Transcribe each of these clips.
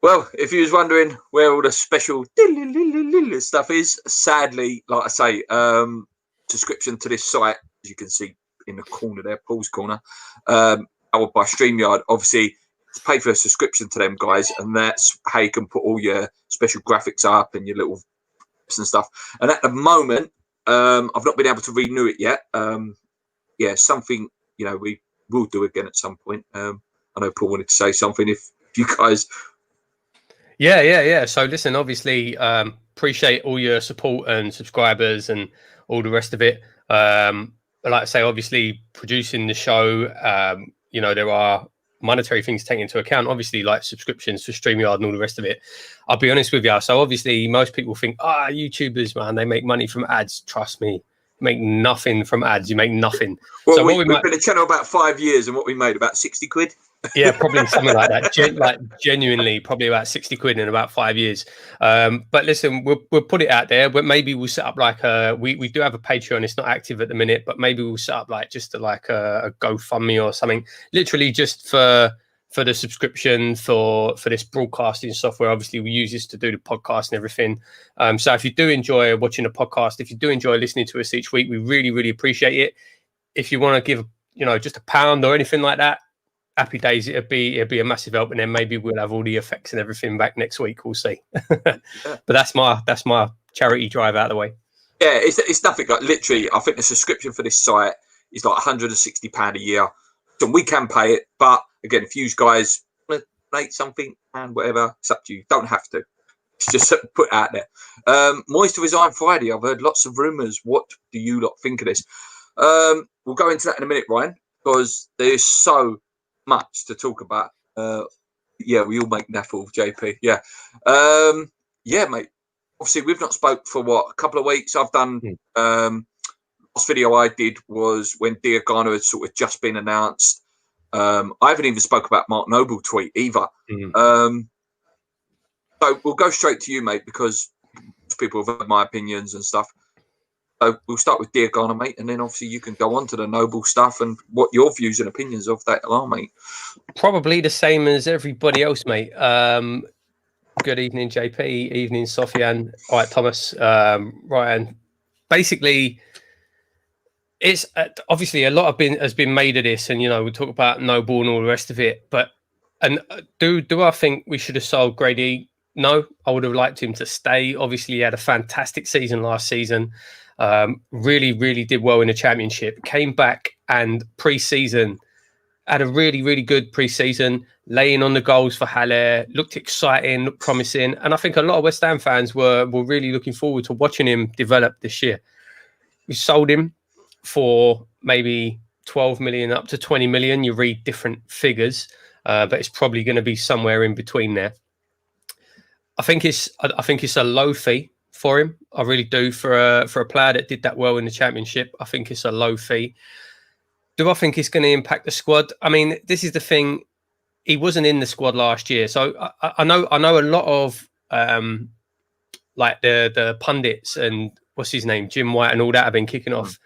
Well, if you was wondering where all the special stuff is, sadly, like I say, subscription to this site, as you can see in the corner there, Paul's corner, powered by StreamYard. Obviously, to pay for a subscription to them guys, and that's how you can put all your special graphics up and your little and stuff. And at the moment, I've not been able to renew it yet. Yeah, something we will do again at some point. I know Paul wanted to say something. If you guys. Yeah. So listen, obviously, appreciate all your support and subscribers and all the rest of it. Like I say, obviously producing the show, there are monetary things taken into account, obviously, like subscriptions for StreamYard and all the rest of it. I'll be honest with you. So obviously most people think, YouTubers, man, they make money from ads. Trust me. Make nothing from ads. You make nothing. Well, so we've been a channel about 5 years, and what we made about 60 quid. Yeah, probably something like that. Genuinely, probably about 60 quid in about 5 years. But listen, we'll put it out there. But maybe we'll set up like we do have a Patreon. It's not active at the minute, but maybe we'll set up like just a GoFundMe or something. Literally just for the subscription for this broadcasting software. Obviously, we use this to do the podcast and everything. So if you do enjoy watching the podcast, if you do enjoy listening to us each week, we really, really appreciate it. If you want to give just £1 or anything like that, happy days. It'd be a massive help, and then maybe we'll have all the effects and everything back next week. We'll see. But that's my charity drive out of the way. Yeah, it's nothing like literally. I think the subscription for this site is like £160 a year, so we can pay it. But again, if you guys want to donate something and whatever, it's up to you. Don't have to. It's just put out there. Moist to resign Friday. I've heard lots of rumours. What do you lot think of this? We'll go into that in a minute, Ryan, because there's so much to talk about. We all make naffle, JP. Yeah, mate. Obviously, we've not spoke for a couple of weeks. I've done last video I did was when Diangana had sort of just been announced. I haven't even spoke about Mark Noble tweet either. So we'll go straight to you, mate, because people have heard my opinions and stuff. So we'll start with Diangana, mate, and then obviously you can go on to the Noble stuff and what your views and opinions of that are, mate. Probably the same as everybody else, mate. Good evening, JP. Evening, Sofian. All right, Thomas. Ryan. Basically, it's obviously a lot has been made of this, and we talk about Noble and all the rest of it. But do I think we should have sold Grady? No, I would have liked him to stay. Obviously, he had a fantastic season last season. Really, really did well in the championship. Came back and pre-season had a really, really good pre-season, laying on the goals for Haller, looked exciting, looked promising. And I think a lot of West Ham fans were really looking forward to watching him develop this year. We sold him for maybe 12 million up to 20 million. You read different figures, but it's probably going to be somewhere in between there. I think it's a low fee for him. I really do for a player that did that well in the championship. I think it's a low fee. Do I think it's going to impact the squad? I mean, this is the thing. He wasn't in the squad last year, so I know a lot of like the pundits and what's his name, Jim White and all that have been kicking off.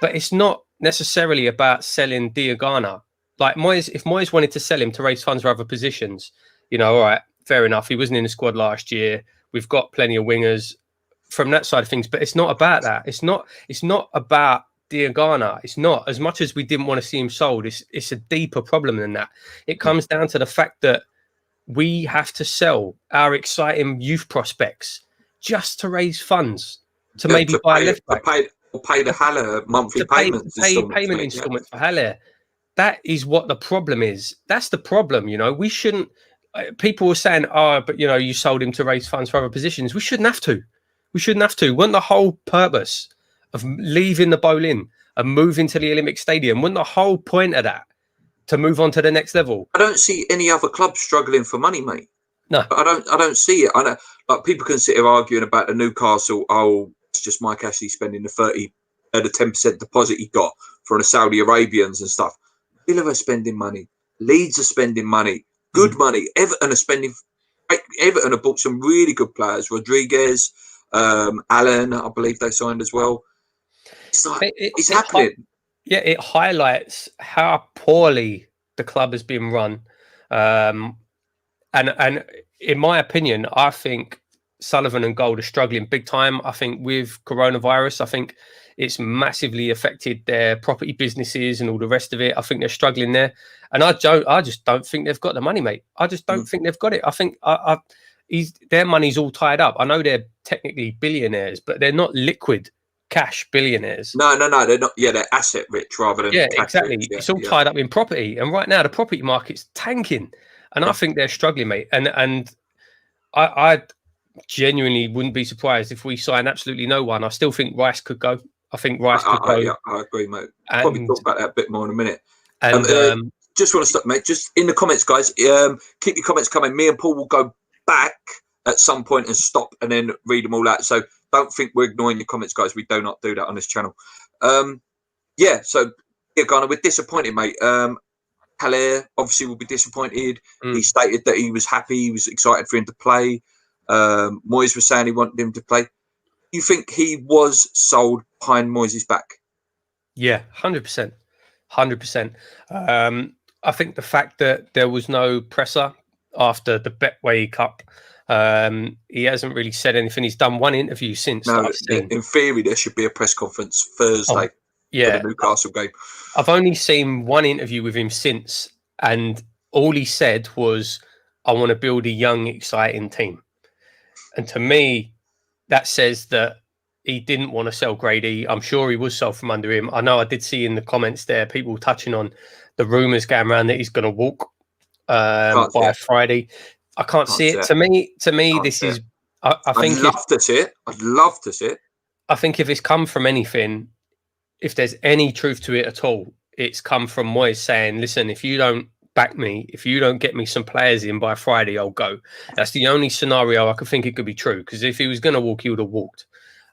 But it's not necessarily about selling Diangana. Like if Moyes wanted to sell him to raise funds for other positions, all right, fair enough. He wasn't in the squad last year. We've got plenty of wingers from that side of things, but it's not about that. It's not about Diangana. It's not, as much as we didn't want to see him sold. It's a deeper problem than that. It comes down to the fact that we have to sell our exciting youth prospects just to raise funds to maybe buy a left back. Pay the Haller monthly payments. Payment installments for Haller. That is what the problem is. That's the problem. We shouldn't. People were saying, but you sold him to raise funds for other positions. We shouldn't have to. Wasn't the whole purpose of leaving the Boleyn and moving to the Olympic Stadium? Wasn't the whole point of that to move on to the next level? I don't see any other club struggling for money, mate. No, I don't see it. I know, like people can sit here arguing about the Newcastle. Oh, it's just Mike Ashley spending the 10% deposit he got from the Saudi Arabians and stuff. Villa are spending money. Leeds are spending money. Good money. Everton are spending. Everton have bought some really good players. Rodriguez, Allen, I believe they signed as well. It's like it's happening. It highlights how poorly the club has been run, and in my opinion, I think Sullivan and Gold are struggling big time. I think with coronavirus, I think it's massively affected their property businesses and all the rest of it. I think they're struggling there, and I just don't think they've got the money, mate. I just don't think they've got it. I think their money's all tied up. I know they're technically billionaires, but they're not liquid cash billionaires. No, they're not. Yeah, they're asset rich rather than exactly. Rich. Yeah, it's all tied up in property, and right now the property market's tanking, and I think they're struggling, mate. And I genuinely wouldn't be surprised if we sign absolutely no one. I still think Rice could go. I think Rice could go. Yeah, I agree, mate. Probably talk about that a bit more in a minute. And just want to stop, mate. Just in the comments, guys. Keep your comments coming. Me and Paul will go back at some point and stop and then read them all out. So don't think we're ignoring your comments, guys. We do not do that on this channel. So Diangana, we're disappointed, mate. Haller obviously will be disappointed. He stated that he was happy, he was excited for him to play. Moyes was saying he wanted him to play. You think he was sold behind Moyes' back? Yeah, 100%. 100%. I think the fact that there was no presser after the Betway Cup, he hasn't really said anything. He's done one interview since. No, in theory, there should be a press conference Thursday for the Newcastle game. I've only seen one interview with him since, and all he said was, I want to build a young, exciting team. And to me, that says that he didn't want to sell Grady. I'm sure he was sold from under him. I know I did see in the comments there people touching on the rumours going around that he's going to walk by Friday. I can't see it. To me, this is. I think I'd love to see it. I'd love to see it. I think if it's come from anything, if there's any truth to it at all, it's come from Moyes saying, "Listen, if you don't back me, if you don't get me some players in by Friday, I'll go." That's the only scenario I could think it could be true. Because if he was going to walk, he would have walked.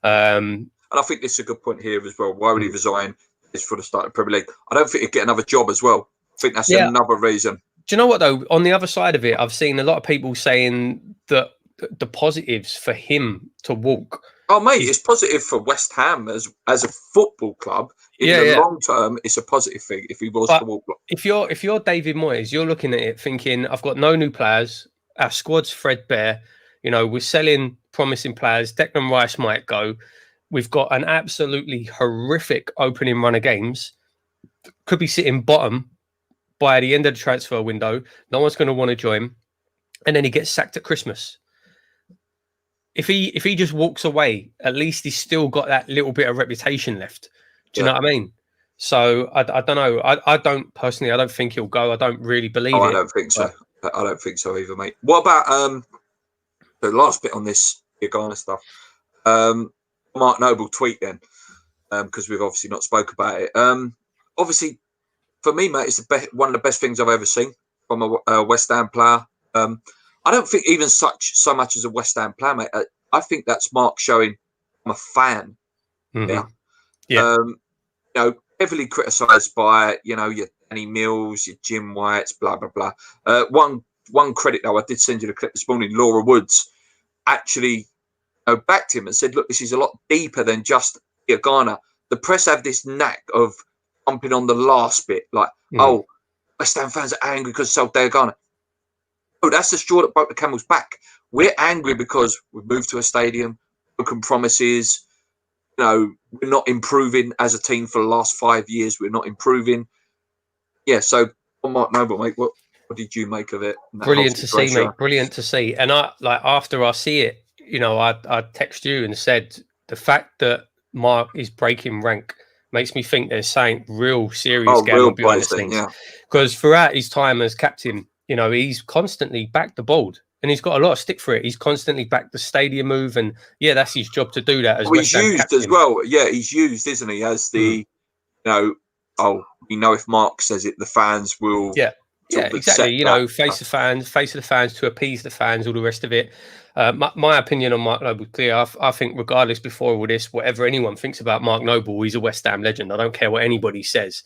And I think this is a good point here as well. Why would he resign? It's for the start of the Premier League. I don't think he'd get another job as well. I think that's another reason. Do you know what, though? On the other side of it, I've seen a lot of people saying that the positives for him to walk. Oh, mate, it's positive for West Ham as a football club. In the long term, it's a positive thing if he was to walk. If you're David Moyes, you're looking at it thinking, I've got no new players. Our squad's threadbare. You know, we're selling promising players. Declan Rice might go. We've got an absolutely horrific opening run of games. Could be sitting bottom by the end of the transfer window. No one's going to want to join. And then he gets sacked at Christmas. If he just walks away, at least he's still got that little bit of reputation left. Do you know what I mean? So I don't know. I don't personally. I don't think he'll go. I don't really believe it. I don't think so. I don't think so either, mate. What about the last bit on this Diangana stuff? Mark Noble tweet then, because we've obviously not spoke about it. Obviously, for me, mate, it's one of the best things I've ever seen from a West Ham player. I don't think even so much as a West Ham player, mate. I think that's Mark showing I'm a fan. Mm-hmm. You know, heavily criticised by your Danny Mills, your Jim Whites, blah blah blah. One credit though, I did send you the clip this morning. Laura Woods actually backed him and said, "Look, this is a lot deeper than just Diangana." The press have this knack of jumping on the last bit, like, "Oh, West Ham fans are angry because sold Diangana." Oh, that's the straw that broke the camel's back. We're angry because we've moved to a stadium, broken promises. You know, we're not improving as a team for the last 5 years. We're not improving. Yeah, so on Mark Noble, mate, what did you make of it? Brilliant to see, mate. Brilliant to see. And after I see it, I text you and said the fact that Mark is breaking rank makes me think there's something real serious going on behind the scenes. Because throughout his time as captain, he's constantly backed the board and he's got a lot of stick for it. He's constantly backed the stadium move. And that's his job to do that as well. He's used captain as well. Yeah, he's used, isn't he? As the, if Mark says it, the fans will. Yeah, exactly. Face of the fans to appease the fans, all the rest of it. My opinion on Mark Noble is clear. I think regardless before all this, whatever anyone thinks about Mark Noble, he's a West Ham legend. I don't care what anybody says.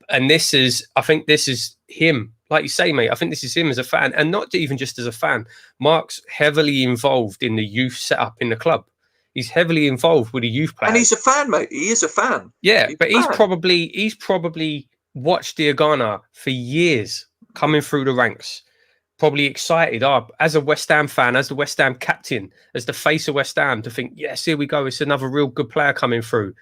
And I think this is him. Like you say, mate, I think this is him as a fan, and not even just as a fan. Mark's heavily involved in the youth setup in the club. He's heavily involved with the youth players. And he's a fan, mate. He is a fan. Yeah, he's probably watched Diangana for years coming through the ranks. probably excited as a West Ham fan, as the West Ham captain, as the face of West Ham, to think, yes, here we go. It's another real good player coming through.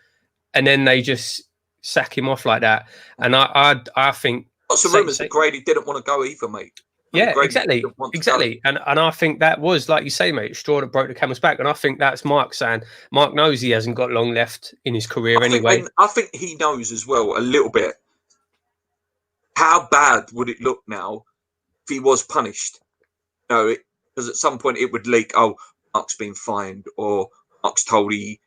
And then they just sack him off like that. And I think lots of rumours that Grady didn't want to go either, mate. Yeah, exactly. And I think that was, like you say, mate, straw that broke the camel's back. And I think that's Mark saying, Mark knows he hasn't got long left in his career anyway. I think he knows as well a little bit. How bad would it look now if he was punished? Because at some point it would leak, oh, Mark's been fined, or Mark's told he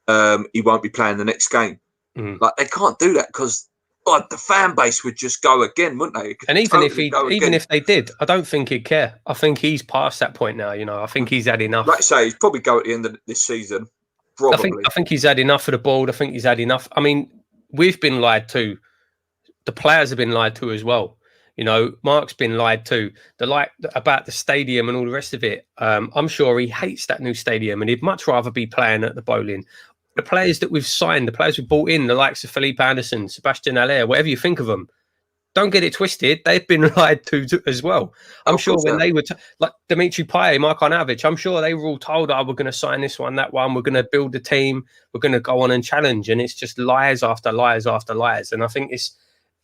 won't be playing the next game. Like, they can't do that because the fan base would just go again, wouldn't they? And even if they did, I don't think he'd care. I think he's past that point now. I think he's had enough. Like I say, he's probably go at the end of this season. Probably. I think he's had enough of the ball. I think he's had enough. I mean, we've been lied to. The players have been lied to as well. Mark's been lied to. About the stadium and all the rest of it. I'm sure he hates that new stadium and he'd much rather be playing at the Bowling. The players that we've signed, the players we've bought in, the likes of Felipe Anderson, Sebastian Haller, whatever you think of them, don't get it twisted. They've been lied to as well. I'm sure when they were like Dimitri Payet, Mark Arnautovic, I'm sure they were all told, we're going to sign this one, that one. We're going to build a team. We're going to go on and challenge. And it's just lies after lies after lies. And I think it's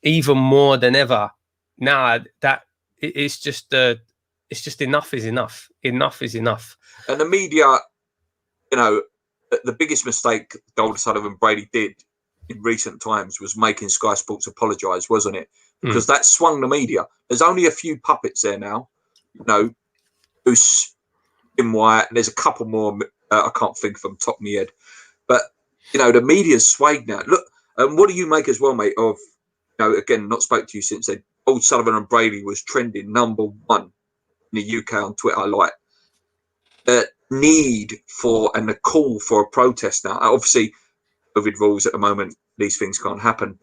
even more than ever now that it's just enough is enough. Enough is enough. And the media, the biggest mistake Gold Sullivan Brady did in recent times was making Sky Sports apologise, wasn't it? Because that swung the media. There's only a few puppets there now, who's in white. There's a couple more. I can't think of them top of my head, but the media's swayed now. Look, and what do you make as well, mate? Of again, not spoke to you since then. Old Sullivan and Brady was trending #1 in the UK on Twitter. Like the need for and the call for a protest now. Obviously, COVID rules at the moment, these things can't happen.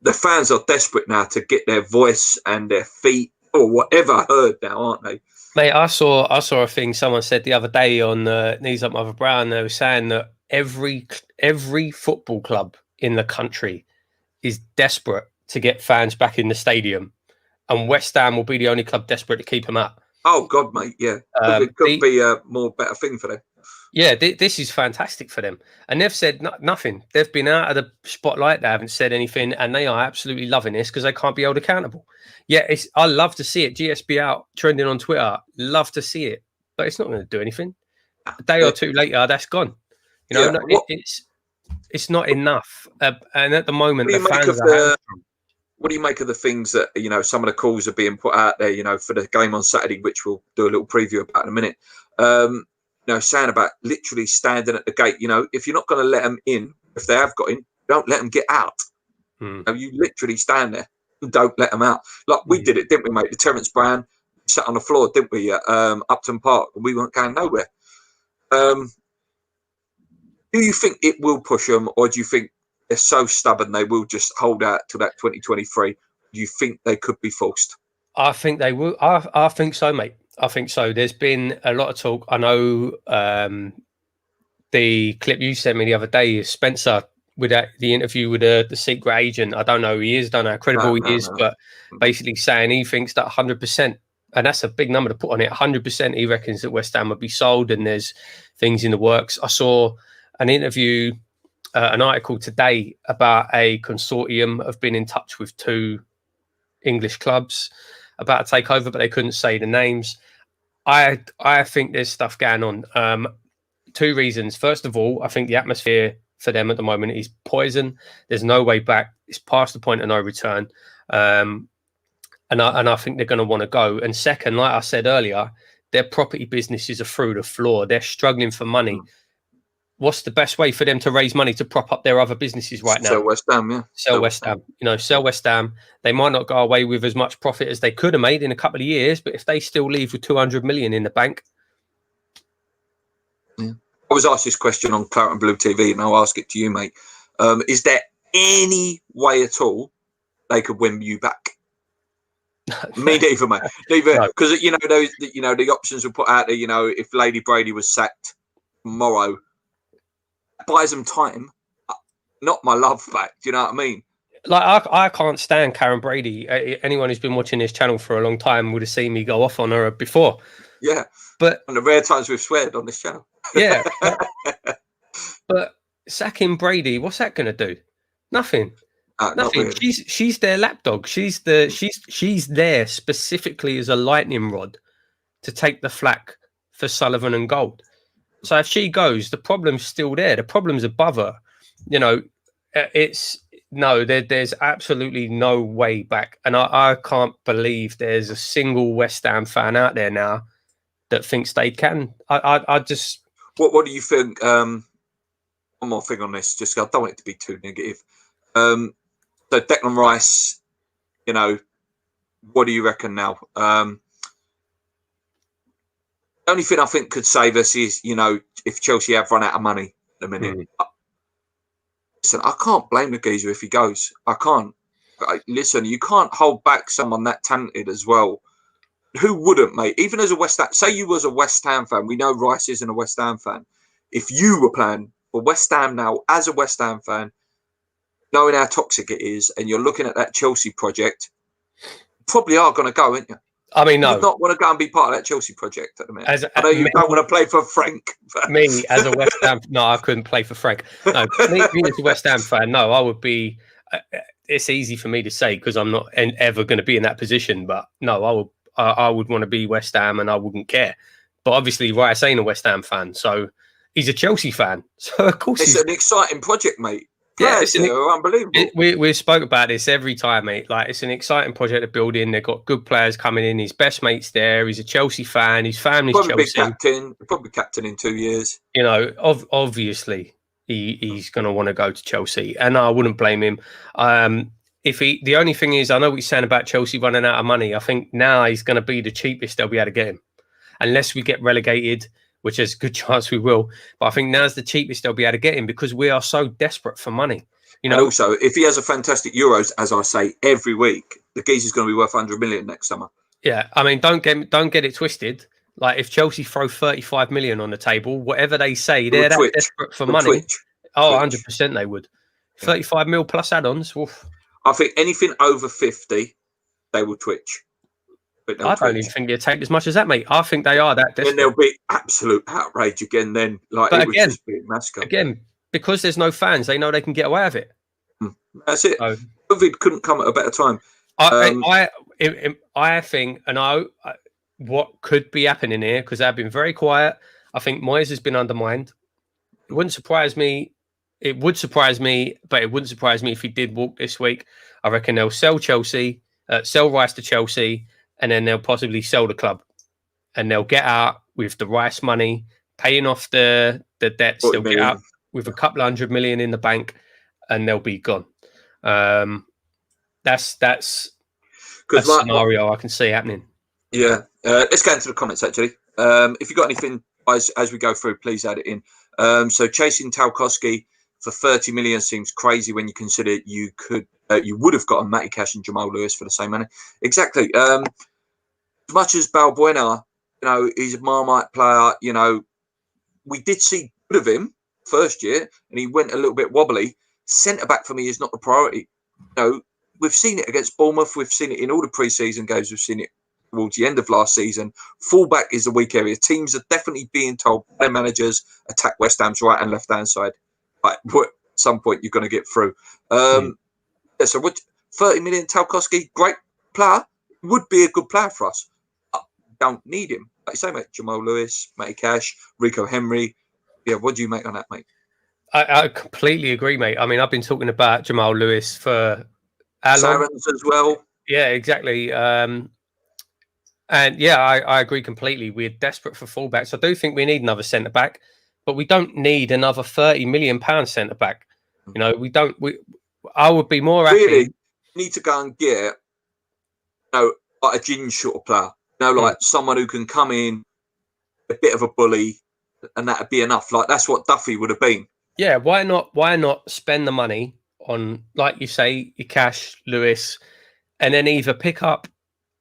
The fans are desperate now to get their voice and their feet or whatever heard now, aren't they? Mate, I saw a thing someone said the other day on Knees Up Mother Brown. They were saying that every football club in the country is desperate to get fans back in the stadium, and West Ham will be the only club desperate to keep them up. Oh God, mate, yeah, it could be a more better thing for them. Yeah, this is fantastic for them, and they've said nothing. They've been out of the spotlight. They haven't said anything, and they are absolutely loving this because they can't be held accountable. Yeah, I love to see it. GSB out trending on Twitter. Love to see it, but it's not going to do anything. A day or two later, that's gone. It's not enough. And at the moment, the fans are. What do you make of the things that some of the calls are being put out there? For the game on Saturday, which we'll do a little preview about in a minute. Saying about literally standing at the gate. If you're not going to let them in, if they have got in, don't let them get out. You literally stand there and don't let them out. Like we did it, didn't we, mate? The Terence Brown sat on the floor, didn't we, at Upton Park, and we weren't going nowhere. Do you think it will push them, or do you think they're so stubborn they will just hold out till that 2023? Do you think they could be forced? I think they will. I think so, mate. I think so. There's been a lot of talk. I know the clip you sent me the other day is Spencer with the interview with the secret agent. I don't know who he is, don't know how credible he is, but basically saying he thinks that 100%, and that's a big number to put on it, 100% he reckons that West Ham would be sold and there's things in the works. I saw an interview, an article today about a consortium have been in touch with 2 English clubs about a takeover, but they couldn't say the names. I think there's stuff going on. 2 reasons. First of all, I think the atmosphere for them at the moment is poison. There's no way back. It's past the point of no return. And I think they're going to want to go. And second, like I said earlier, their property businesses are through the floor. They're struggling for money. What's the best way for them to raise money to prop up their other businesses right now? Sell West Ham, yeah. Sell West Ham. Sell West Ham. They might not go away with as much profit as they could have made in a couple of years, but if they still leave with 200 million in the bank. Yeah. I was asked this question on Claret and Blue TV, and I'll ask it to you, mate. Is there any way at all they could win you back? Me neither, mate. Neither, because the options were put out there. If Lady Brady was sacked tomorrow, buys them time, not my love back. Do you know what I mean? like I can't stand Karen Brady. Anyone who's been watching this channel for a long time would have seen me go off on her before. Yeah, but and the rare times we've sweared on this channel. Yeah, but sacking Brady, what's that going to do? Nothing. Nothing. Really. She's their lapdog. She's there specifically as a lightning rod to take the flak for Sullivan and Gold. So if she goes, the problem's still there. The problem's above her. You know, there's absolutely no way back. And I can't believe there's a single West Ham fan out there now that thinks they can. I just. What do you think? One more thing on this, just I don't want it to be too negative. So Declan Rice, you know, what do you reckon now? The only thing I think could save us is, you know, if Chelsea have run out of money in a minute. Listen, I can't blame the geezer if he goes. I can't. Listen, you can't hold back someone that talented as well. Who wouldn't, mate? Even as a West Ham, say you was a West Ham fan. We know Rice isn't a West Ham fan. If you were playing for West Ham now, as a West Ham fan, knowing how toxic it is, and you're looking at that Chelsea project, you probably are going to go, aren't you? I mean, no. You not want to go and be part of that Chelsea project at the minute. I know you don't want to play for Frank. Me, as a West Ham... No, I couldn't play for Frank. No, me as a West Ham fan, no, I would be... it's easy for me to say because I'm not ever going to be in that position, but no, I would want to be West Ham and I wouldn't care. But obviously, Rice ain't a West Ham fan, so he's a Chelsea fan. So, of course, it's an exciting project, mate. Yeah, they're unbelievable. We spoke about this every time, mate. Like, it's an exciting project to build in. They've got good players coming in. His best mate's there. He's a Chelsea fan. His family's probably Chelsea. Probably captain in 2 years. You know, obviously he's going to want to go to Chelsea, and I wouldn't blame him. The only thing is, I know what you're saying about Chelsea running out of money. I think now he's going to be the cheapest they'll be able to get him, unless we get relegated, which is a good chance we will. But I think now's the cheapest they'll be able to get him because we are so desperate for money. You know. And also, if he has a fantastic Euros, as I say every week, the geezer's going to be worth 100 million next summer. Yeah, I mean, don't get it twisted. Like, if Chelsea throw 35 million on the table, whatever they say, they're that desperate for money. Oh, 100% they would. 35 mil plus add-ons. Oof. I think anything over 50, they will twitch. But I don't even think they'll take as much as that, mate. I think they are that desperate. Then there'll be absolute outrage again. Then, like, but it would just be a massacre. Again, because there's no fans, they know they can get away with it. That's it. So, COVID couldn't come at a better time. I think, and what could be happening here, because they've been very quiet. I think Moyes has been undermined. It wouldn't surprise me. It would surprise me, but it wouldn't surprise me if he did walk this week. I reckon they'll sell Rice to Chelsea, and then they'll possibly sell the club, and they'll get out with the Rice money, paying off the debts. They'll get out with a couple of 100 million in the bank, and they'll be gone. That's a scenario I can see happening. Yeah, let's get into the comments actually. If you've got anything as we go through, please add it in. So chasing Tarkowski for 30 million seems crazy when you consider you would have gotten Matty Cash and Jamal Lewis for the same money. Exactly. As much as Balbuena, you know, he's a Marmite player. You know, we did see good of him first year, and he went a little bit wobbly. Centre back for me is not the priority. You know, we've seen it against Bournemouth. We've seen it in all the pre-season games. We've seen it towards the end of last season. Fullback is the weak area. Teams are definitely being told their managers attack West Ham's right and left hand side. Like, at some point you're going to get through. So what? 30 million Tarkowski, great player, would be a good player for us. Don't need him. Like you say, mate, Jamal Lewis, Matty Cash, Rico Henry. Yeah, what do you make on that, mate? I completely agree, mate. I mean, I've been talking about Jamal Lewis for Sarans as well. Yeah, exactly. And yeah, I agree completely. We're desperate for fullbacks. I do think we need another centre back, but we don't need another £30 million centre back. You know, we don't. I would be more happy. Really need to go and get, you know, like a gin sort of player. You know, like someone who can come in, a bit of a bully, and that'd be enough. Like that's what Duffy would have been. Yeah, why not spend the money on, like you say, your Cash, Lewis, and then either pick up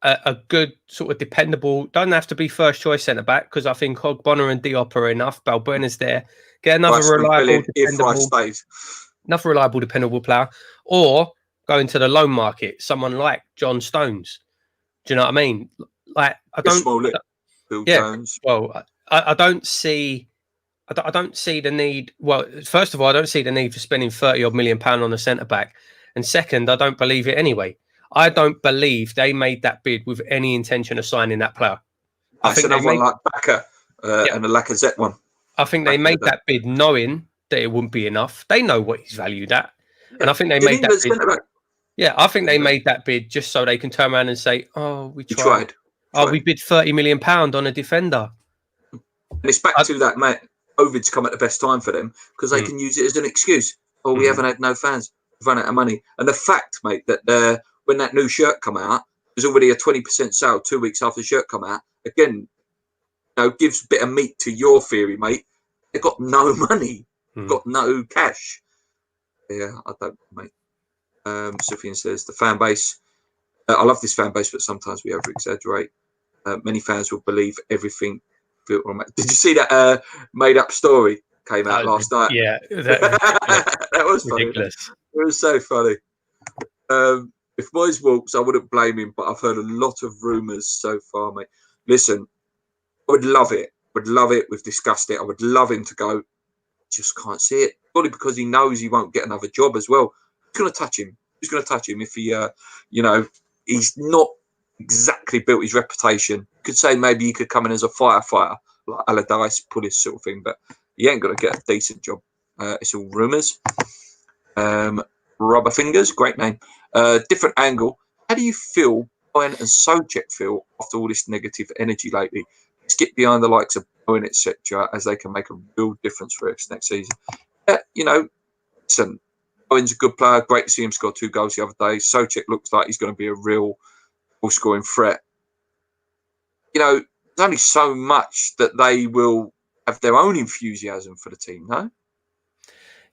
a good sort of dependable, don't have to be first choice centre back, because I think Bonner and Diop are enough. Balbuena's there. Get another reliable, dependable player, or going to the loan market, someone like John Stones. Do you know what I mean? Like, I don't. Small it. Bill Yeah. Jones. Well, I don't see. I don't see the need. Well, first of all, I don't see the need for spending £30 million on a centre back, and second, I don't believe it anyway. I don't believe they made that bid with any intention of signing that player. That's another one like Bakker and the Lacazette one. I think they made that bid knowing that it wouldn't be enough. They know what he's valued at, and I think they made that bid. Yeah, I think they made that bid just so they can turn around and say, "Oh, we tried. Oh, we bid £30 million on a defender." And it's back to that, mate. COVID's come at the best time for them because they can use it as an excuse. Oh, we haven't had no fans. We've run out of money. And the fact, mate, that when that new shirt come out, there's already a 20% sale 2 weeks after the shirt come out. Again, gives a bit of meat to your theory, mate. They've got no money, got no cash. Yeah, I don't, mate. Sufyan says the fan base. I love this fan base, but sometimes we over exaggerate. Many fans will believe everything. Did you see that made up story came out last night? Yeah, that was ridiculous. Funny. It was so funny. If Moyes walks, I wouldn't blame him, but I've heard a lot of rumours so far, mate. Listen, I would love it. Would love it. We've discussed it. I would love him to go. Just can't see it. Probably because he knows he won't get another job as well. Who's going to touch him? Who's going to touch him if he, he's not exactly built his reputation. Could say maybe he could come in as a firefighter, like Allardyce, Pulis sort of thing, but he ain't going to get a decent job. It's all rumours. Rubber Fingers, great name. Different angle. How do you feel, Bowen and Souček feel after all this negative energy lately? Skip behind the likes of Bowen, etc., as they can make a real difference for us next season. Listen, Bowen's a good player. Great to see him score 2 goals the other day. Souček looks like he's going to be a real scoring threat. There's only so much that they will have their own enthusiasm for the team, no?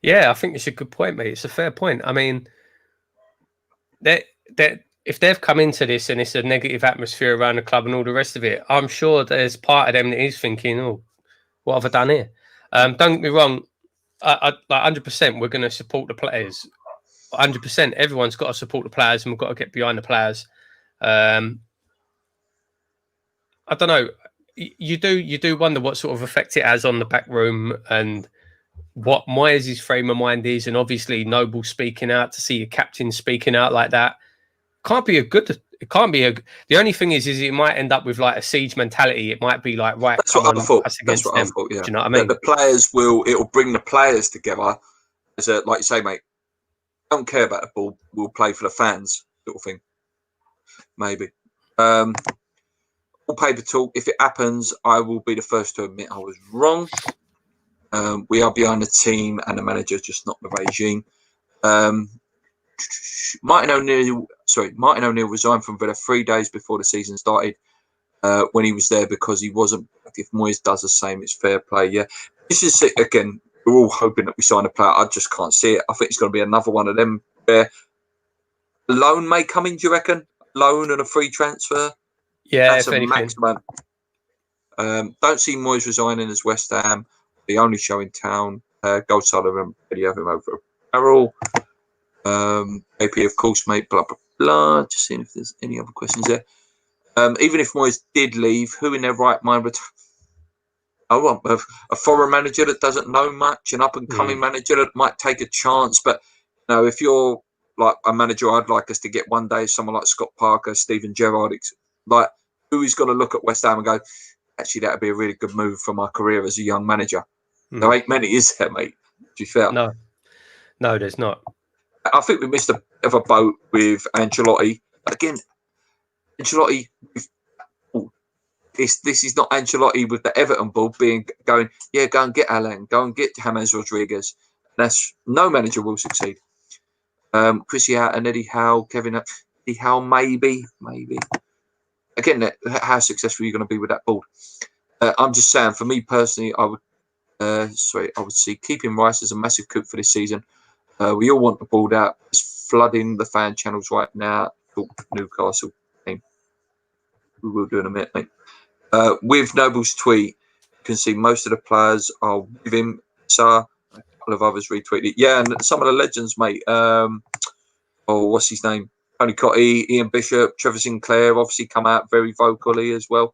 Yeah, I think it's a good point, mate. It's a fair point. I mean, if they've come into this and it's a negative atmosphere around the club and all the rest of it, I'm sure there's part of them that is thinking, "Oh, what have I done here?" Don't get me wrong. I 100%. We're going to support the players. 100%. Everyone's got to support the players, and we've got to get behind the players. I don't know. You do wonder what sort of effect it has on the back room and what Moyes' frame of mind is, and obviously Noble speaking out, to see your captain speaking out like that can't be a good. It can't be a. The only thing is it might end up with like a siege mentality. It might be like, right, that's what I thought. That's what I thought. Yeah, do you know what I mean? The players it'll bring the players together as a, like you say, mate. Don't care about the ball. We'll play for the fans, sort of thing. Maybe. All paper talk. If it happens, I will be the first to admit I was wrong. We are behind the team and the manager, just not the regime. Martin O'Neill resigned from Villa 3 days before the season started when he was there because he wasn't. If Moyes does the same, it's fair play. Yeah, this is it again. We're all hoping that we sign a player. I just can't see it. I think it's going to be another one of them where loan may come in. Do you reckon? Loan and a free transfer. Yeah, that's a maximum. Don't see Moyes resigning as West Ham, the only show in town. Gold Sullivan, video of him over a barrel. AP, of course, mate. Blah blah blah. Just seeing if there's any other questions there. Even if Moyes did leave, who in their right mind would? I want a foreign manager that doesn't know much, an up and coming manager that might take a chance. But if you're like a manager, I'd like us to get one day, someone like Scott Parker, Steven Gerrard, like who is going to look at West Ham and go, actually, that would be a really good move for my career as a young manager. There ain't many, is there, mate? Do you feel? No, there's not. I think we missed a bit of a boat with Ancelotti. Again, Ancelotti, this is not Ancelotti with the Everton ball going, yeah, go and get Alan, go and get James Rodriguez. That's no manager will succeed. Chrissy Houghton, Eddie Howe, Kevin Eddie Howe, maybe. Again, how successful are you going to be with that board? I'm just saying, for me personally, I would see keeping Rice as a massive coup for this season. We all want the board out. It's flooding the fan channels right now. Newcastle team. We will do in a minute, mate. With Noble's tweet, you can see most of the players are with him. So a couple of others retweeted. Yeah, and some of the legends, mate. what's his name? Tony Cotty, Ian Bishop, Trevor Sinclair obviously come out very vocally as well.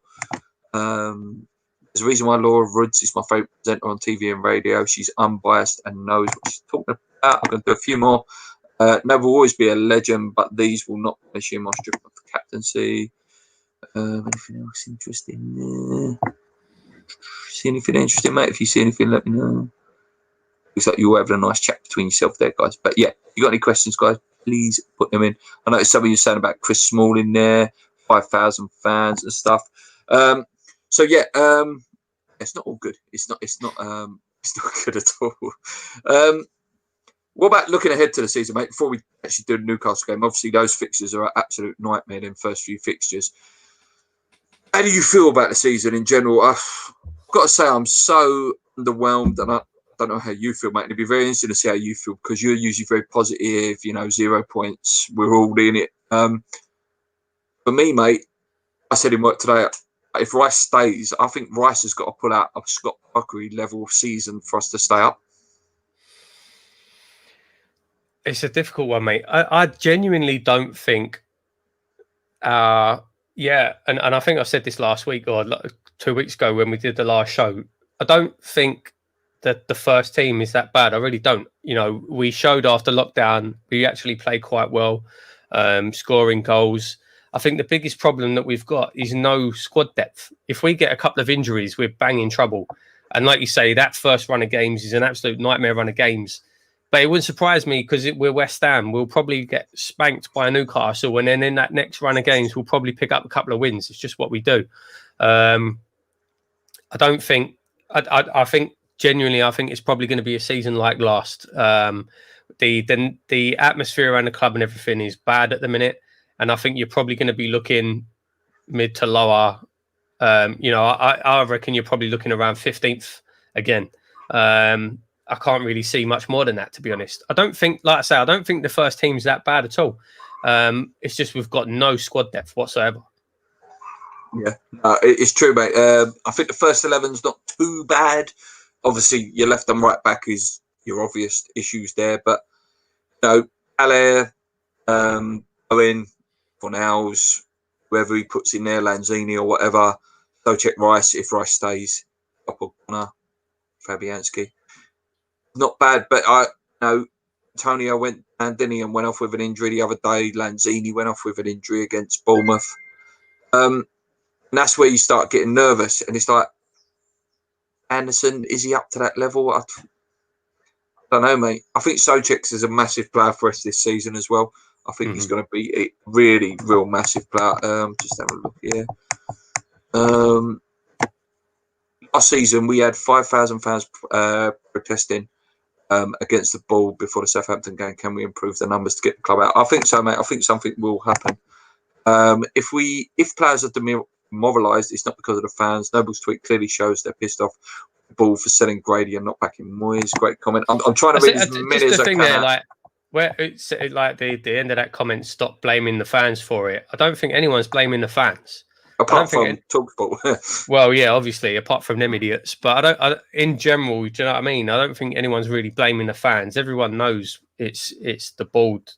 There's a reason why Laura Roods is my favourite presenter on TV and radio. She's unbiased and knows what she's talking about. I'm going to do a few more. Noble will always be a legend, but these will not punish him or strip off the captaincy. Anything else interesting there? See anything interesting, mate? If you see anything, let me know. Looks like you're having a nice chat between yourself there, guys. But yeah, if you got any questions, guys, please put them in. I know some of you saying about Chris Smalling there, 5,000 fans and stuff. So yeah, it's not all good. It's not good at all. What about looking ahead to the season, mate? Before we actually do the Newcastle game, obviously those fixtures are an absolute nightmare in first few fixtures. How do you feel about the season in general? I've got to say I'm so underwhelmed, and I don't know how you feel, mate. It'd be very interesting to see how you feel because you're usually very positive. 0 points. We're all in it. For me, mate, I said in work today, if Rice stays, I think Rice has got to pull out a Scott Parkery level of season for us to stay up. It's a difficult one, mate. I genuinely don't think. And I think I said this last week or 2 weeks ago when we did the last show. I don't think that the first team is that bad. I really don't. We showed after lockdown we actually played quite well, scoring goals. I think the biggest problem that we've got is no squad depth. If we get a couple of injuries, we're bang in trouble. And like you say, that first run of games is an absolute nightmare run of games. But it wouldn't surprise me because we're West Ham. We'll probably get spanked by Newcastle. And then in that next run of games, we'll probably pick up a couple of wins. It's just what we do. I think genuinely, I think it's probably going to be a season like last. The atmosphere around the club and everything is bad at the minute. And I think you're probably going to be looking mid to lower. I reckon you're probably looking around 15th again. I can't really see much more than that, to be honest. I don't think the first team's that bad at all. It's just we've got no squad depth whatsoever. Yeah, it's true, mate. I think the first 11's not too bad. Obviously, your left and right back is your obvious issues there. But, Allaire, Owen, Fornals, whoever he puts in there, Lanzini or whatever, Socek Rice, if Rice stays, Connor, Fabianski. Not bad, but Antonio went and went off with an injury the other day. Lanzini went off with an injury against Bournemouth. And that's where you start getting nervous. And it's like, Anderson, is he up to that level? I don't know, mate. I think Socek is a massive player for us this season as well. I think he's going to be a really, real massive player. Just have a look here. Last season, we had 5,000 fans protesting against the ball before the Southampton game. Can we improve the numbers to get the club out? I think so, mate. I think something will happen. If players are demoralised, it's not because of the fans. Noble's tweet clearly shows they're pissed off the ball for selling Grady and not backing Moyes. Great comment. I'm trying to read as many as I can. There, where it's like the end of that comment, stop blaming the fans for it. I don't think anyone's blaming the fans. Apart from TalkSport. Well, yeah, obviously, apart from them idiots. But in general, do you know what I mean? I don't think anyone's really blaming the fans. Everyone knows it's the board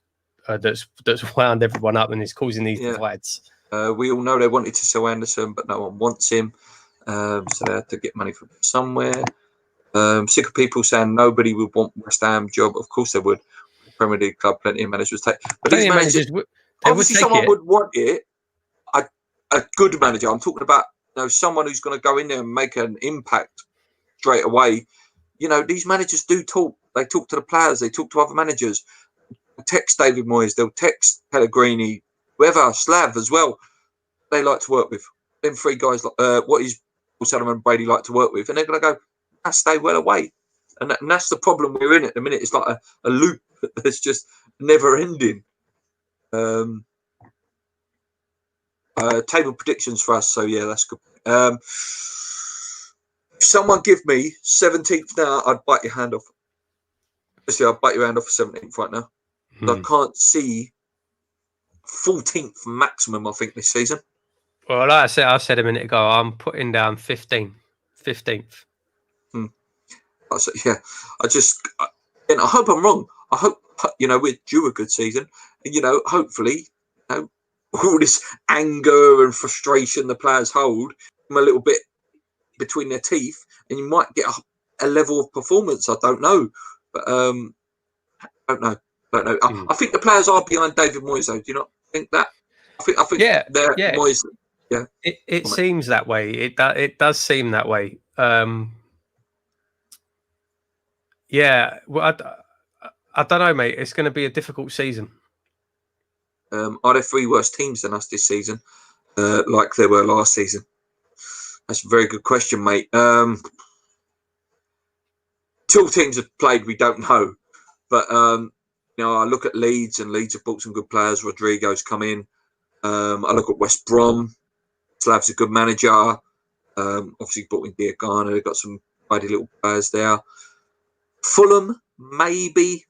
that's wound everyone up and is causing these divides. We all know they wanted to sell Anderson, but no one wants him. So they had to get money from somewhere. Sick of people saying nobody would want West Ham job. Of course they would. Premier League club, plenty of managers take. But these managers obviously someone would want it. A good manager. I'm talking about someone who's going to go in there and make an impact straight away. These managers do talk. They talk to the players. They talk to other managers. They'll text David Moyes. They'll text Pellegrini. Whoever, Slav as well. They like to work with. Them three guys, what is Paul Sullivan and Brady like to work with. And they're going to go, stay well away. And that's the problem we're in at the minute. It's like a loop that's just never ending. Table predictions for us. So, yeah, that's good. If someone give me 17th now, I'd bite your hand off. Obviously, I'd bite your hand off for 17th right now. I can't see 14th maximum, I think, this season. Well, like I said a minute ago, I'm putting down 15th. Yeah, I hope I'm wrong. I hope, we're due a good season. hopefully, all this anger and frustration the players hold them a little bit between their teeth, and you might get a level of performance. I don't know, but I don't know. I think the players are behind David Moyes, though. Do you not think that? I think they're Moyes. Yeah, it seems that way. It does seem that way. Yeah, well, I don't know, mate. It's going to be a difficult season. Are there 3 worse teams than us this season, like there were last season? That's a very good question, mate. Till teams have played, we don't know. But I look at Leeds, and Leeds have bought some good players. Rodrigo's come in. I look at West Brom. Slav's a good manager. Obviously bought in Diangana. They've got some mighty little players there. Fulham, maybe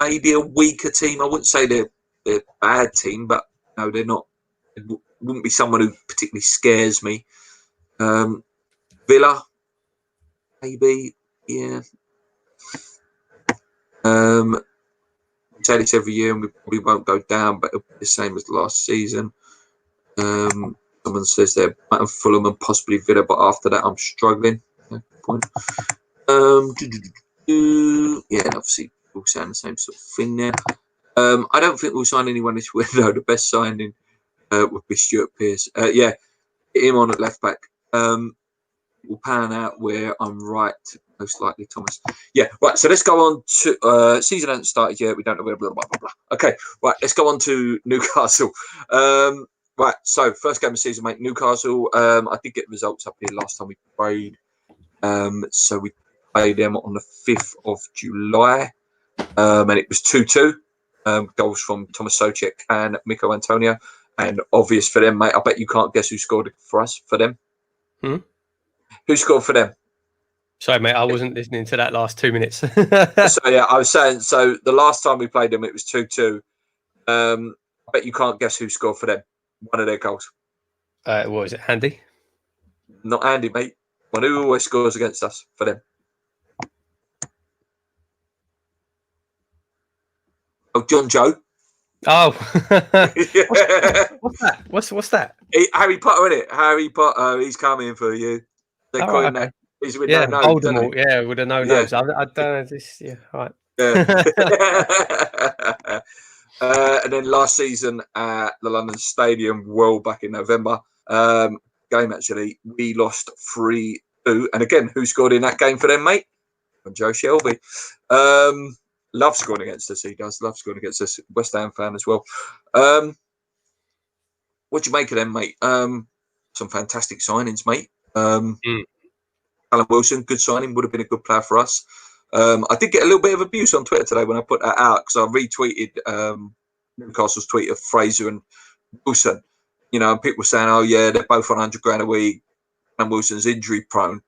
a weaker team. I wouldn't say they're a bad team, but no, they're not. It wouldn't be someone who particularly scares me. Villa, maybe, yeah. We say this every year, and we probably won't go down, but it'll be the same as last season. Someone says they're Fulham and possibly Villa, but after that, I'm struggling. Yeah, point. Yeah, and obviously we'll saying the same sort of thing there. I don't think we'll sign anyone this window. The best signing would be Stuart Pearce. Yeah, get him on at left back. We'll pan out where I'm right, most likely, Thomas. Yeah, right. So let's go on to season hasn't started yet. We don't know where. Blah blah blah blah. Okay, right. Let's go on to Newcastle. Right. So first game of the season, mate. Newcastle. I did get the results up here last time we played. So we played them on the 5th of July, and it was 2-2. Goals from Thomas Soucek and Miko Antonio, and obvious for them, mate. I bet you can't guess who scored for us for them. Who scored for them? Sorry, mate, I wasn't listening to that last 2 minutes. So yeah, I was saying. So the last time we played them, it was 2-2. I bet you can't guess who scored for them. One of their goals. What was it, Andy? Not Andy, mate. One who always scores against us for them. Oh, John Joe. Oh, what's that? What's that? Harry Potter, innit? Harry Potter. He's coming for you. They're calling that. He's with no nose. Voldemort, yeah, with a no nose. I don't know this. Yeah, right. Yeah. And then last season at the London Stadium, well back in November, game actually, we lost 3-2. And again, who scored in that game for them, mate? And Joe Shelby. Love scoring against us. He does love scoring against us. West Ham fan as well. What do you make of them, mate? Some fantastic signings, mate. Alan Wilson, good signing, would have been a good player for us. I did get a little bit of abuse on Twitter today when I put that out because I retweeted Newcastle's tweet of Fraser and Wilson. And people were saying, "Oh yeah, they're both on $100,000 a week, and Wilson's injury prone."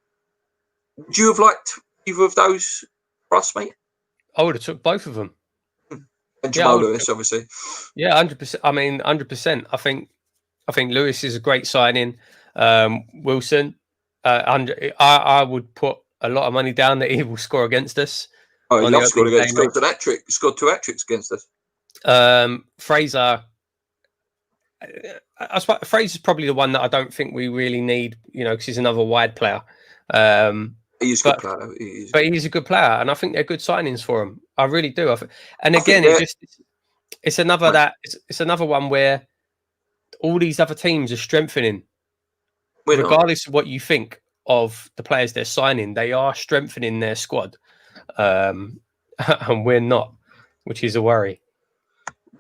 Would you have liked either of those for us, mate? I would have took both of them. And Jamal Lewis, obviously. Yeah, 100%. I mean, 100%. I think Lewis is a great signing. Wilson, I would put a lot of money down that he will score against us. Oh, he loves scoring against us. He scored 2 hat-tricks against us. Fraser, I suppose Fraser's probably the one that I don't think we really need, because he's another wide player. He's a good player. But he's a good player, and I think they're good signings for him. I really do. And again, it's another one where all these other teams are strengthening. Regardless of what you think of the players they're signing, they are strengthening their squad, and we're not, which is a worry.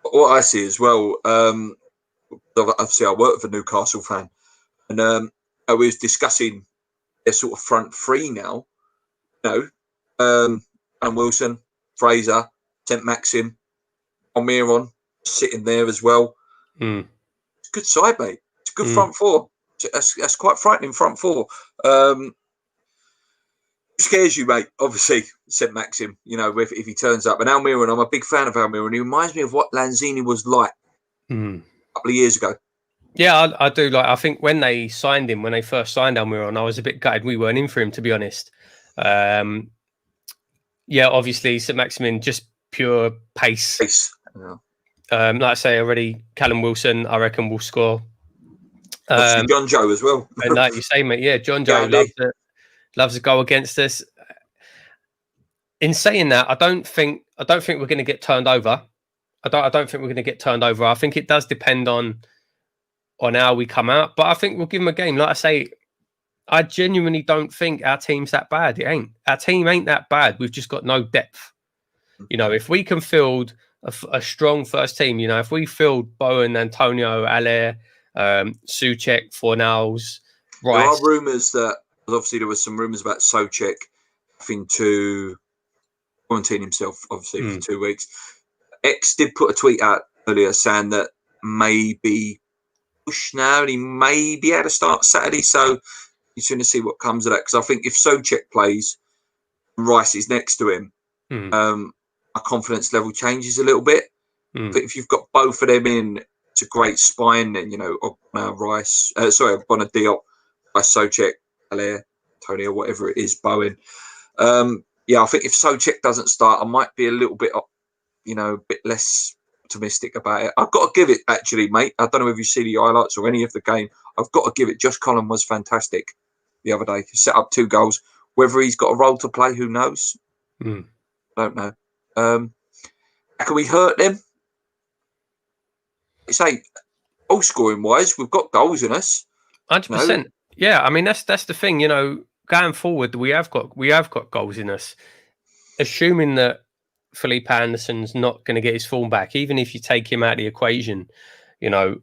What I see as well, obviously I work with a Newcastle fan, and I was discussing their sort of front three now. And Wilson, Fraser, St. Maxim, Almiron sitting there as well. It's a good side, mate. It's a good front four. That's quite frightening front four. Scares you, mate. Obviously, St. Maxim. If he turns up, and Almiron, I'm a big fan of Almiron. He reminds me of what Lanzini was like a couple of years ago. Yeah, I do. I think when they first signed Almiron, I was a bit gutted we weren't in for him, to be honest. Yeah, obviously, St. Maximin, just pure pace. Yeah. Like I say already, Callum Wilson, I reckon, will score. Obviously, John Joe as well. And like you say, mate, yeah, John Joe loves to go against us. In saying that, I don't think we're going to get turned over. I don't think we're going to get turned over. I think it does depend on how we come out, but I think we'll give them a game. Like I say, I genuinely don't think our team's that bad. It ain't. Our team ain't that bad. We've just got no depth. You know, if we can field a strong first team, you know, if we field Bowen, Antonio, Allaire, Souček, Fornals, Rice. There are rumours that, obviously, there was some rumours about Souček having to quarantine himself, obviously, for 2 weeks. X did put a tweet out earlier saying that maybe push now and he may be able to start Saturday. So he's going to see what comes of that. Because I think if Souček plays, Rice is next to him, our confidence level changes a little bit. But if you've got both of them in, it's a great spine. Then, you know, Rice, Bonner Diop, Rice, Souček, Allaire, Antonio, whatever it is, Bowen. I think if Souček doesn't start, I might be a little bit, you know, a bit less optimistic about it. I've got to give it, actually, mate. I don't know if you see the highlights or any of the game. I've got to give it. Josh Collin was fantastic the other day. He set up 2 goals. Whether he's got a role to play, who knows? I don't know. Can we hurt them? Say, goal scoring wise, we've got goals in us. 100%. Yeah, I mean that's the thing. You know, going forward, we have got goals in us. Assuming that Felipe Anderson's not going to get his form back, even if you take him out of the equation, you know,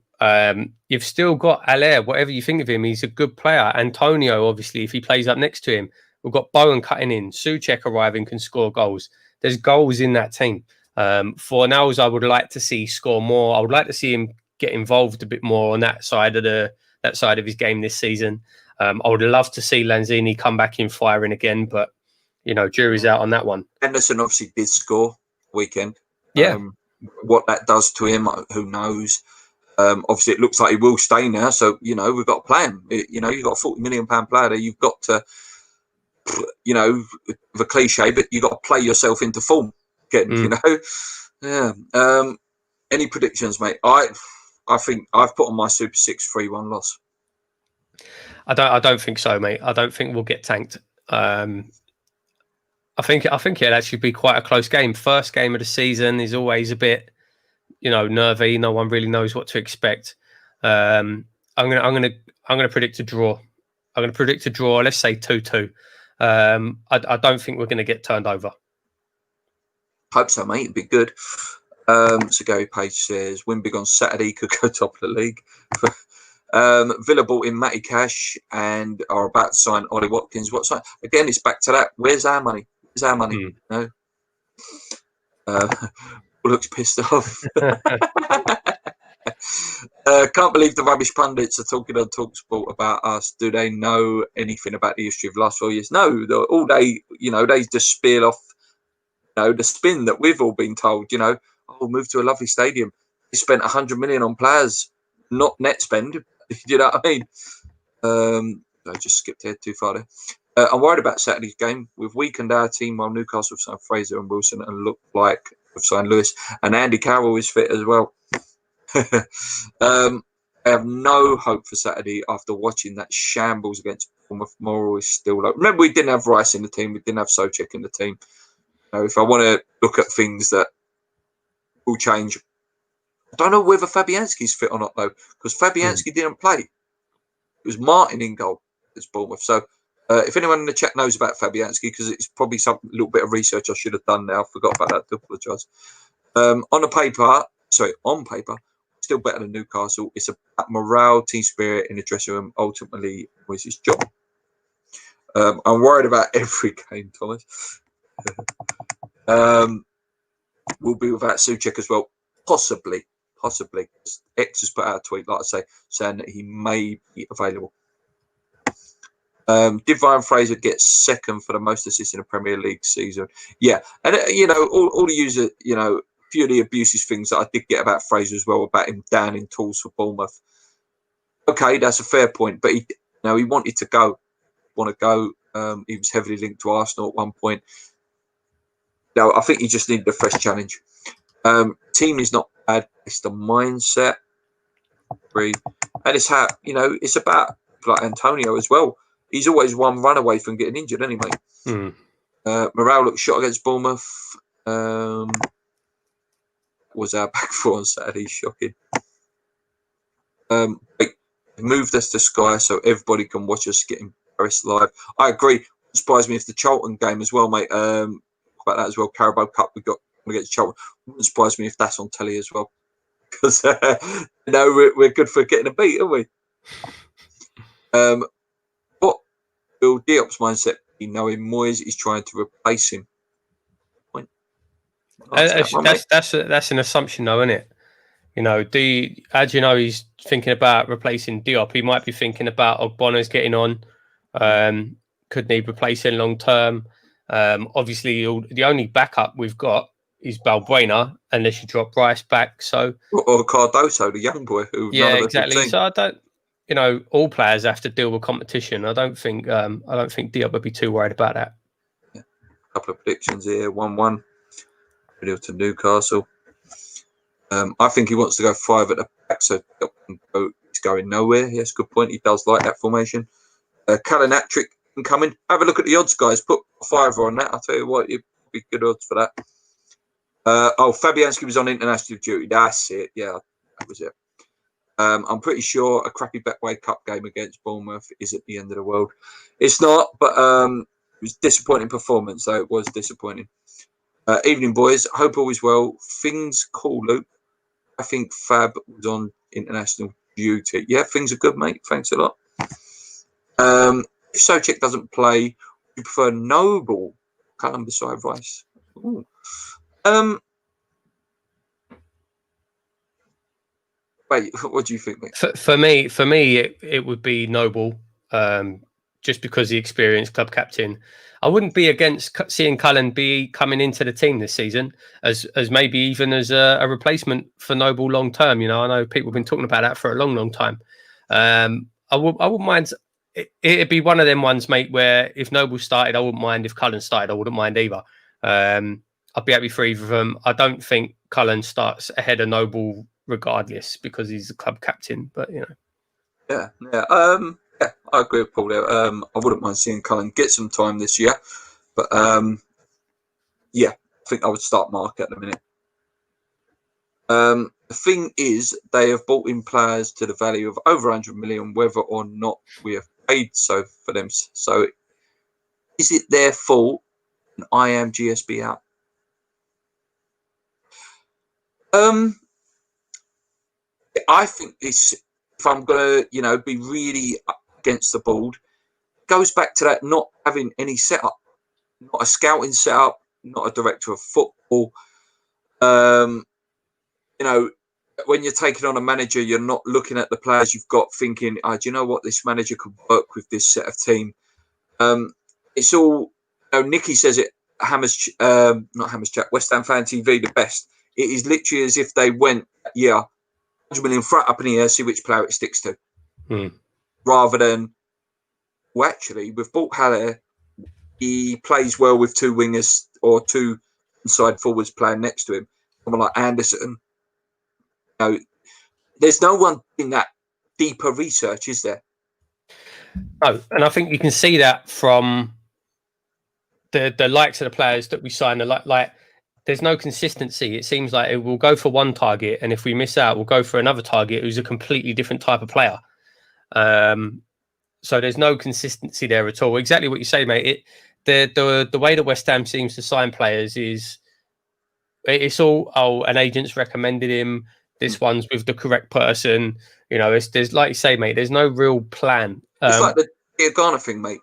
you've still got Allaire. Whatever you think of him, he's a good player. Antonio, obviously, if he plays up next to him, we've got Bowen cutting in. Souček arriving can score goals. There's goals in that team. Fornals, I would like to see score more. I would like to see him get involved a bit more on that side of his game this season. I would love to see Lanzini come back in firing again, but you know, jury's out on that one. Henderson obviously did score weekend. Yeah. What that does to him, who knows? Obviously, it looks like he will stay now. So, you know, we've got to play him. You know, you've got a £40 million player there. You've got to, you know, the cliche, but you've got to play yourself into form again, you know? Yeah. Any predictions, mate? I think I've put on my Super 6 3-1 loss. I don't think so, mate. I don't think we'll get tanked. I think it'll actually be quite a close game. First game of the season is always a bit, you know, nervy. No one really knows what to expect. I'm gonna predict a draw. I'm gonna predict a draw. Let's say 2-2. I don't think we're gonna get turned over. Hope so, mate. It'd be good. So Gary Page says, win big on Saturday, could go top of the league. Villa bought in Matty Cash and are about to sign Ollie Watkins. What's that? Again, it's back to that. Where's our money? Where's our money? No. Looks pissed off. Can't believe the rubbish pundits are talking on TalkSport about us. Do they know anything about the history of the last 4 years? No. All they, you know, they just spiel off, you know, the spin that we've all been told, you know, oh, move to a lovely stadium. They spent 100 million on players, not net spend. You know what I mean? I just skipped ahead too far there. I'm worried about Saturday's game. We've weakened our team while Newcastle have signed Fraser and Wilson and look like we've signed Lewis. And Andy Carroll is fit as well. I have no hope for Saturday after watching that shambles against Bournemouth. Moral is still low. Remember, we didn't have Rice in the team. We didn't have Souček in the team. You know, if I want to look at things that will change, I don't know whether Fabianski's fit or not, though, because Fabianski didn't play. It was Martin in goal against Bournemouth. So if anyone in the chat knows about Fabianski, because it's probably some little bit of research I should have done now. I forgot about that. I do apologise. On paper, still better than Newcastle. It's about morale, team spirit in the dressing room. Ultimately, was his job. I'm worried about every game, Thomas. We'll be without Souček as well, possibly. X has put out a tweet, like I say, saying that he may be available. Did Ryan Fraser get second for the most assists in a Premier League season? Yeah, and you know, all the user, you know, a few of the abusive things that I did get about Fraser as well, about him down in tools for Bournemouth. Okay, that's a fair point, but he wanted to go. He was heavily linked to Arsenal at one point. No, I think he just needed a fresh challenge. Team is not bad. It's the mindset. And it's how, it's about like Antonio as well. He's always one run away from getting injured anyway. Morale looked shot against Bournemouth. Was our back four on Saturday shocking? They moved us to Sky so everybody can watch us get embarrassed live. I agree. It surprised me if the Charlton game as well, mate. About that as well. Carabao Cup we got against Charlton. Wouldn't surprise me if that's on telly as well. Because we're good for getting a beat, aren't we? What will Diop's mindset be, knowing Moyes is trying to replace him? That's an assumption, though, isn't it? As you know, he's thinking about replacing Diop. He might be thinking about Ogbonna's getting on. Could need replacing long term. Obviously, the only backup we've got is Balbuena, unless you drop Rice back. So or Cardoso, the young boy who exactly. So I don't. All players have to deal with competition. I don't think Diop would be too worried about that. Yeah. A couple of predictions here: 1-1. To Newcastle. I think he wants to go 5 at the back, so he's going nowhere. Yes, good point. He does like that formation. Kalinatric incoming. Have a look at the odds, guys. Put a $5 on that. I'll tell you what, it'd be good odds for that. Fabianski was on international duty. That's it. Yeah, that was it. I'm pretty sure a crappy Betway Cup game against Bournemouth is at the end of the world. It's not, but it was disappointing performance, so it was disappointing. Evening, boys. Hope all is well. Things cool, Luke. I think Fab was on international duty. Yeah, things are good, mate. Thanks a lot. If Souček doesn't play, you prefer Noble Cullen beside Rice? Ooh. Wait, what do you think, mate? For me, it would be Noble, just because the experienced club captain. I wouldn't be against seeing Cullen be coming into the team this season as maybe even as a replacement for Noble long term. I know people have been talking about that for a long time. I wouldn't mind. It'd be one of them ones, mate, where if Noble started, I wouldn't mind. If Cullen started, I wouldn't mind either. I'd be happy for either of them. I don't think Cullen starts ahead of Noble regardless because he's the club captain. But Yeah, I agree with Paul there. I wouldn't mind seeing Cullen get some time this year, but I think I would start Mark at the minute. The thing is, they have bought in players to the value of over 100 million, whether or not we have paid so for them. So, is it their fault? And I am GSB out. I think this. If I'm gonna, be really against the board, goes back to that not having any setup, not a scouting setup, not a director of football. When you're taking on a manager, you're not looking at the players you've got thinking, do you know what, this manager could work with this set of team. It's all, Nicky says it, not Hammers Chat, West Ham Fan TV, the best. It is literally as if they went, 100 million front up in the air, see which player it sticks to. Rather than, well, actually, we've bought Haller. He plays well with two wingers or two inside forwards playing next to him. Someone like Anderson. There's no one in that deeper research, is there? No, and I think you can see that from the likes of the players that we sign. Like there's no consistency. It seems like it will go for one target, and if we miss out, we'll go for another target who's a completely different type of player. So there's no consistency there at all. Exactly what you say, mate. The way that West Ham seems to sign players is it's all an agent's recommended him. This one's with the correct person. There's like you say, mate. There's no real plan. It's like the Diangana thing, mate.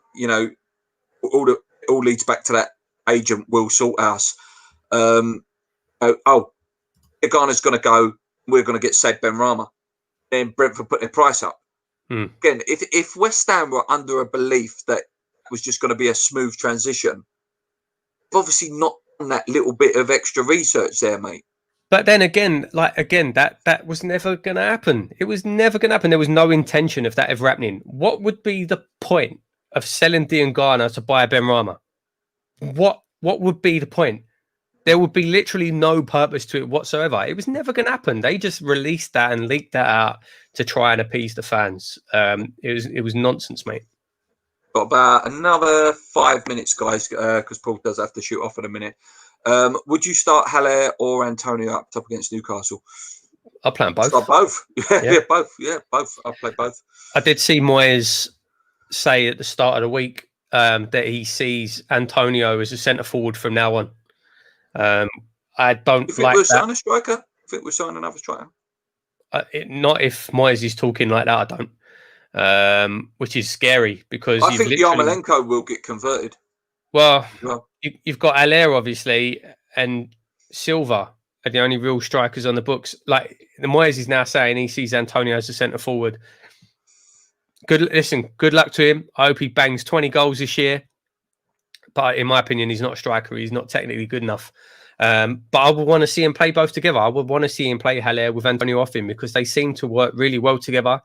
All leads back to that agent Will Salthouse. Diangana's going to go. We're going to get Said Benrahma. Then Brentford put their price up. Again, if West Ham were under a belief that it was just going to be a smooth transition, they've obviously not done that little bit of extra research there, mate. But then again, that was never going to happen. It was never going to happen. There was no intention of that ever happening. What would be the point of selling Diangana to buy Benrahma? What would be the point? There would be literally no purpose to it whatsoever. It was never going to happen. They just released that and leaked that out to try and appease the fans. It was nonsense, mate. Got about another 5 minutes, guys, because Paul does have to shoot off in a minute. Would you start Haller or Antonio up against Newcastle? I'll play them both. Start both. Yeah, both. Yeah, both. I'll play both. I did see Moyes say at the start of the week that he sees Antonio as a centre forward from now on. I don't If like it was that. sign a striker, if it was sign another striker, Not if Moyes is talking like that. I don't, which is scary because I think Yarmolenko will get converted. Well, you've got Haller obviously and Silva are the only real strikers on the books. Like the Moyes is now saying he sees Antonio as a centre forward. Good luck to him. I hope he bangs 20 goals this year. But in my opinion, he's not a striker. He's not technically good enough. But I would want to see him play both together. I would want to see him play Haller with Antonio off him because they seem to work really well together.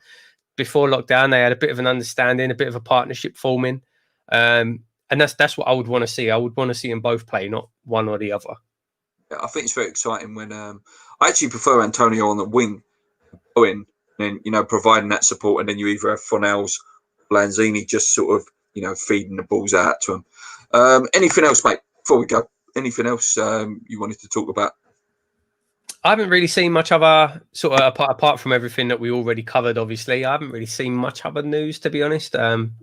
Before lockdown, they had a bit of an understanding, a bit of a partnership forming. And that's what I would want to see. I would want to see them both play, not one or the other. Yeah, I think it's very exciting when I actually prefer Antonio on the wing, going and providing that support, and then you either have Fornals, Lanzini just sort of feeding the balls out to him. Anything else, mate? Before we go, anything else you wanted to talk about? I haven't really seen much other sort of apart from everything that we already covered. Obviously, I haven't really seen much other news, to be honest.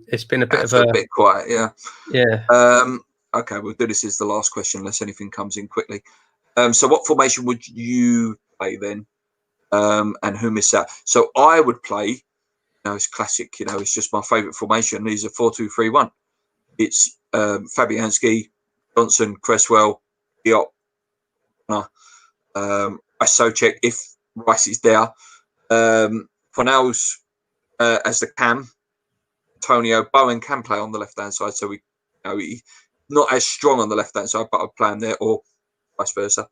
It's been a bit quiet, yeah. Yeah. Okay, we'll do this as the last question, unless anything comes in quickly. So, what formation would you play then, and who missed out? So, I would play. It's classic. It's just my favourite formation. These are 4-2-3-1. It's Fabianski, Johnson, Cresswell, Diop. Souček if Rice is there. Fornals as the cam. Antonio Bowen can play on the left hand side, so he's not as strong on the left hand side, but I'll play him there, or vice versa.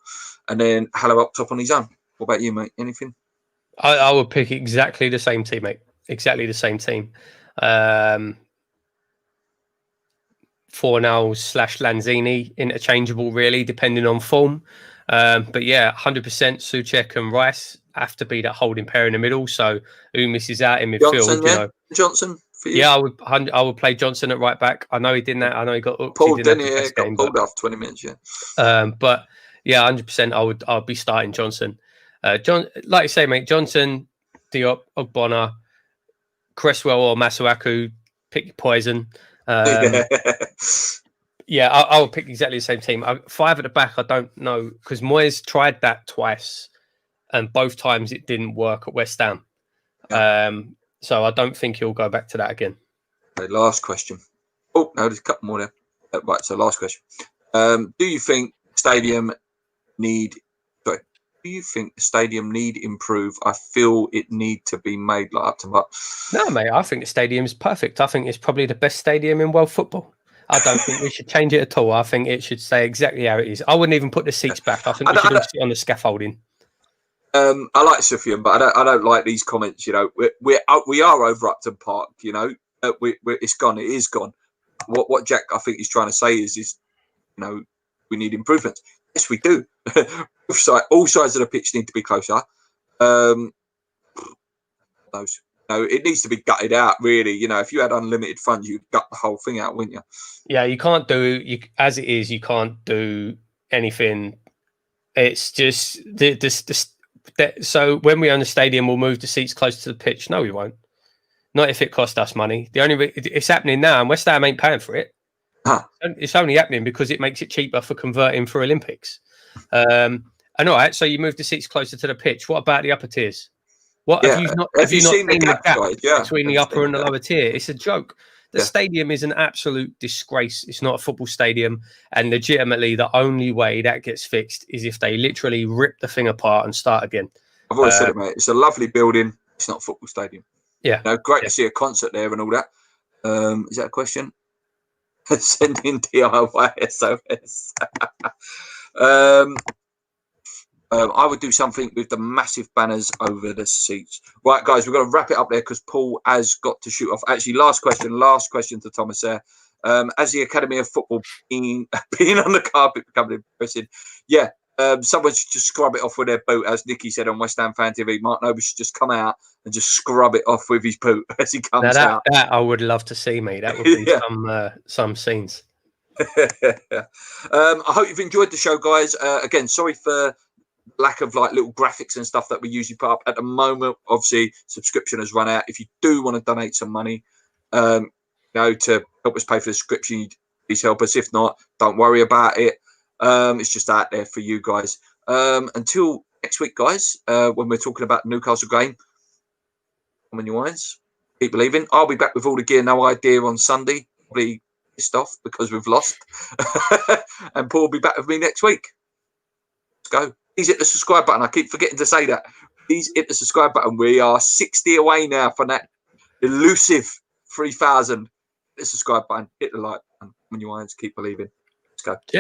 And then Haller up top on his own. What about you, mate? Anything? I would pick exactly the same team, mate. Exactly the same team. Fornals/Lanzini, interchangeable, really, depending on form. But yeah, 100% Souček and Rice have to be that holding pair in the middle. So who misses out in midfield? Johnson for you? Yeah, I would play Johnson at right back. I know he didn't. I know he got hooked. Pulled, didn't he? Got pulled off 20 minutes. Yeah. But yeah, 100%. I'll be starting Johnson. Like you say, mate. Johnson, Diop, Ogbonna, Cresswell or Masuaku. Pick your poison. Yeah, I'll pick exactly the same team. 5 at the back, I don't know, because Moyes tried that twice, and both times it didn't work at West Ham. So I don't think he'll go back to that again. Okay, last question. Oh, no, there's a couple more there. Right, so last question. Do you think stadium need improve? I feel it need to be made up to much. No, mate, I think the stadium's perfect. I think it's probably the best stadium in world football. I don't think we should change it at all. I think it should stay exactly how it is. I wouldn't even put the seats back. I think we should all sit on the scaffolding. I like Sufyan, but I don't like these comments. We are over Upton Park. It's gone. It is gone. What Jack I think he's trying to say is we need improvements. Yes, we do. All sides of the pitch need to be closer. It needs to be gutted out, really. If you had unlimited funds, you'd gut the whole thing out, wouldn't you? Yeah, you can't do as it is. You can't do anything. It's just so when we own the stadium, we'll move the seats closer to the pitch. No, we won't. Not if it costs us money. It's happening now, and West Ham ain't paying for it. It's only happening because it makes it cheaper for converting for Olympics. And all right, so you move the seats closer to the pitch. What about the upper tiers? Have you not seen the gap between the upper and the lower tier? It's a joke. The stadium is an absolute disgrace. It's not a football stadium. And legitimately, the only way that gets fixed is if they literally rip the thing apart and start again. I've always said it, mate. It's a lovely building. It's not a football stadium. Yeah. Great to see a concert there and all that. Is that a question? Send in DIY SOS. I would do something with the massive banners over the seats. Right, guys, we've got to wrap it up there because Paul has got to shoot off. Actually, last question to Thomas there. As the Academy of Football being on the carpet becoming impressive, yeah. Someone should just scrub it off with their boot, as Nicky said on West Ham Fan TV. Mark Noble should just come out and just scrub it off with his boot as he comes out. That I would love to see, mate. That would be some scenes. I hope you've enjoyed the show, guys. Again, sorry for lack of like little graphics and stuff that we usually put up at the moment. Obviously, subscription has run out. If you do want to donate some money, to help us pay for the subscription, please help us. If not, don't worry about it. It's just out there for you guys. Until next week, guys, when we're talking about the Newcastle game, come on your eyes, keep believing. I'll be back with all the gear, no idea on Sunday. Probably pissed off because we've lost. And Paul will be back with me next week. Let's go. Please hit the subscribe button. I keep forgetting to say that. Please hit the subscribe button. We are 60 away now from that elusive 3,000. Hit the subscribe button. Hit the like button. Come on your eyes, keep believing. Let's go. Cheers.